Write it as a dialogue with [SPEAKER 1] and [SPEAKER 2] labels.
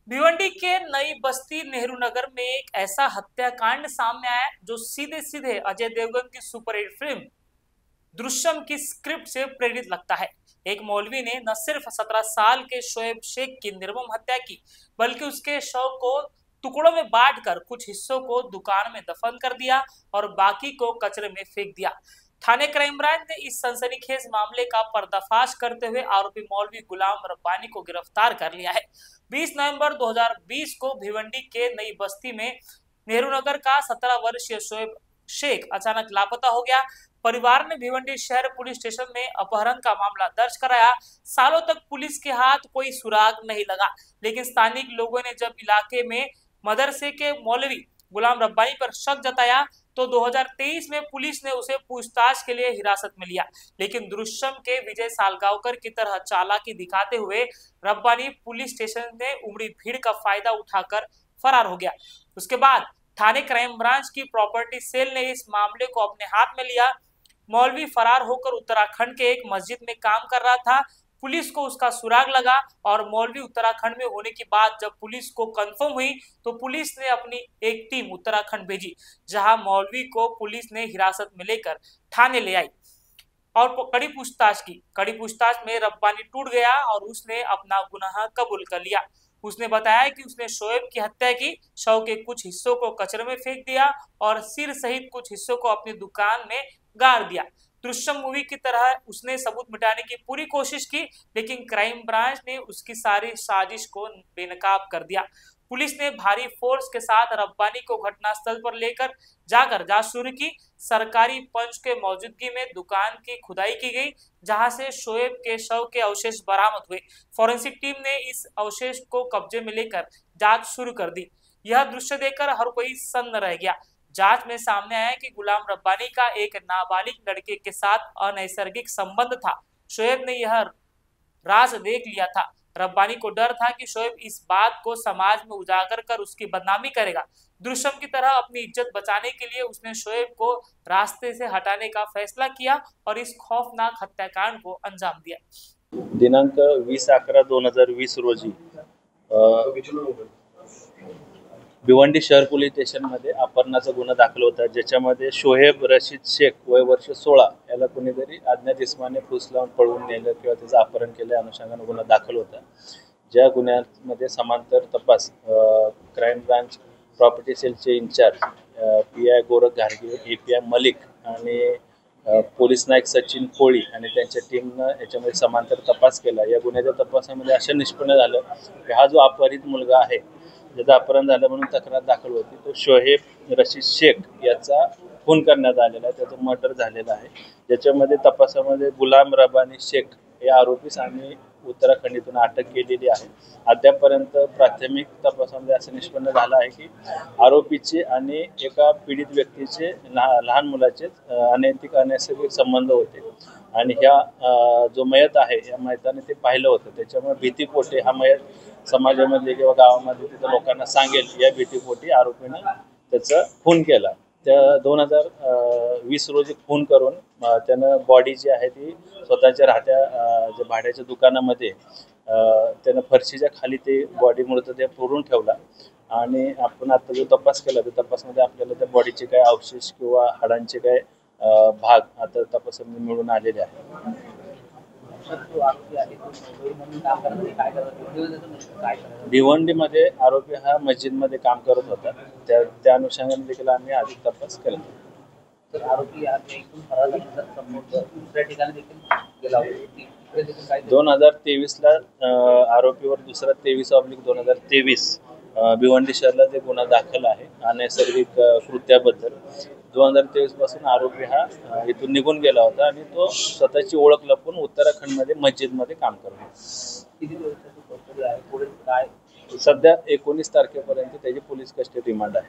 [SPEAKER 1] भिवंडी के नई बस्ती नेहरू नगर में एक ऐसा हत्याकांड सामने आया जो सीधे सीधे अजय देवगन की सुपरहिट फिल्म दृश्यम की स्क्रिप्ट से प्रेरित लगता है। एक मौलवी ने न सिर्फ 17 साल के शोएब शेख की निर्मम हत्या की, बल्कि उसके शव को टुकड़ों में बांटकर कुछ हिस्सों को दुकान में दफन कर दिया और बाकी को कचरे में फेंक दिया। थाने क्राइम ब्रांच ने इस सनसनीखेज मामले का पर्दाफाश करते हुए आरोपी मौलवी गुलाम रब्बानी को गिरफ्तार कर लिया है। 20 नवंबर 2020 को भिवंडी के नई बस्ती में नेहरू नगर का 17 वर्षीय शोएब शेख अचानक लापता हो गया। परिवार ने भिवंडी शहर पुलिस स्टेशन में अपहरण का मामला दर्ज कराया। सालों तक पुलिस के हाथ कोई सुराग नहीं लगा, लेकिन स्थानीय लोगों ने जब इलाके में मदरसे के मौलवी गुलाम रब्बानी पर शक जताया तो 2023 में पुलिस ने उसे पूछताछ के लिए हिरासत में लिया। लेकिन दृश्यम के विजय सालगांवकर की तरह चालाकी दिखाते हुए रब्बानी पुलिस स्टेशन में उमड़ी भीड़ का फायदा उठाकर फरार हो गया। उसके बाद थाने क्राइम ब्रांच की प्रॉपर्टी सेल ने इस मामले को अपने हाथ में लिया। मौलवी फरार होकर उत्तराखंड के एक मस्जिद में काम कर रहा था। पुलिस को उसका सुराग लगा और मौलवी उत्तराखंड में होने की बात जब पुलिस को कंफर्म हुई तो पुलिस ने अपनी एक टीम उत्तराखंड भेजी, जहां मौलवी को पुलिस ने हिरासत में लेकर थाने ले आई और कड़ी पूछताछ की। कड़ी पूछताछ में रब्बानी टूट गया और उसने अपना गुनाह कबूल कर लिया। उसने बताया कि उसने शोएब की हत्या की, शव के कुछ हिस्सों को कचरे में फेंक दिया और सिर सहित कुछ हिस्सों को अपनी दुकान में गाड़ दिया। दृश्यम मूवी की तरह उसने सबूत मिटाने की पूरी कोशिश की, लेकिन क्राइम ब्रांच ने उसकी सारी साजिश को बेनकाब कर दिया। पुलिस ने भारी फोर्स के साथ रब्बानी को घटनास्थल पर लेकर जाकर जांच शुरू की। सरकारी पंच के मौजूदगी में दुकान की खुदाई की गई, जहां से शोएब के शव के अवशेष बरामद हुए। फॉरेंसिक टीम ने इस अवशेष को कब्जे में लेकर जांच शुरू कर दी। यह दृश्य देखकर हर कोई सन्न रह गया। जांच में सामने आया कि गुलाम रब्बानी का एक नाबालिग लड़के के साथ अनैसर्गिक संबंध था। शोएब ने यह राज देख लिया था। रब्बानी को डर था कि शोएब इस बात को समाज में उजागर कर उसकी बदनामी करेगा। दृश्यम की तरह अपनी इज्जत बचाने के लिए उसने शोएब को रास्ते से हटाने का फैसला किया और इस खौफनाक हत्याकांड को अंजाम दिया।
[SPEAKER 2] दिनांक 20/11/2020 रोजी भिवंडी शहर पोलीस स्टेशनमध्ये अपहरणाचा गुन्हा दाखल होता, ज्याच्यामध्ये शोएब रशीद शेख वय वर्ष 16 याला कोणीतरी अज्ञात इसमाने फूस लावून पळवून नेलं किंवा त्याचं अपहरण केल्या अनुषंगाने गुन्हा दाखल होता। ज्या गुन्ह्यामध्ये समांतर तपास क्राइम ब्रांच प्रॉपर्टी सेलचे इंचार्ज PI गोरख घारगे, API मलिक आणि पोलीस नायक सचिन कोळी आणि त्यांच्या टीमनं याच्यामध्ये समांतर तपास केला। या गुन्ह्याच्या तपासामध्ये असं निष्पन्न झालं की हा जो अपहरित मुलगा आहे, ज्याचं अपहरण झालं म्हणून तक्रार दाखल होती, तो शोएब रशीद शेख याचा खून करण्यात आलेला आहे, त्याचं मर्डर झालेलं आहे। ज्याच्यामध्ये तपासामध्ये गुलाम रब्बानी शेख या आरोपीस आम्ही उत्तराखंडीतून अटक केलेली आहे। अद्यापर्यंत प्राथमिक तपासामध्ये असं निष्पन्न झालं आहे की आरोपीचे आणि एका पीडित व्यक्तीचे लहान मुलाचे अनैतिक अनैसर्गिक संबंध होते आणि ह्या जो मयत आहे या मयताने ते पाहिलं होतं। त्याच्यामुळे भीतीपोटी हा मयत समाजामध्ये किंवा गावामध्ये तिथं लोकांना सांगेल या भीतीपोटी आरोपीनं त्याचा खून केला। त्या 2020 रोजी खून करून त्यानं बॉडी जी आहे ती स्वतःच्या राहत्या जे भाड्याच्या दुकानामध्ये त्यानं फरशीच्या खाली ते बॉडी मृतदेह पुरून ठेवला आणि आपण आता जो तपास केला त्या तपासमध्ये आपल्याला त्या बॉडीचे काय अवशेष किंवा हाडांचे काय भाग आता तपासामध्ये मिळून आलेले आहेत। भिवंडीमध्ये आरोपी हा मस्जिदमध्ये काम करत होता, त्या अनुषंगाने देखील आम्ही अधिक तपास करत आहोत। आरोपी 2023ला आरोपीवर दुसरा 23/2023 भिवंडी शहराला जे गुन्हा दाखल आहे अनैसर्गिक कृत्याबद्दल। 2023 पासून आरोपी हा इथून निघून गेला होता आणि तो स्वतःची ओळख लपवून उत्तराखंडमध्ये मस्जिदमध्ये काम करत होता। सध्या 19 तारखेपर्यंत त्याची पोलीस कस्टडी रिमांड आहे।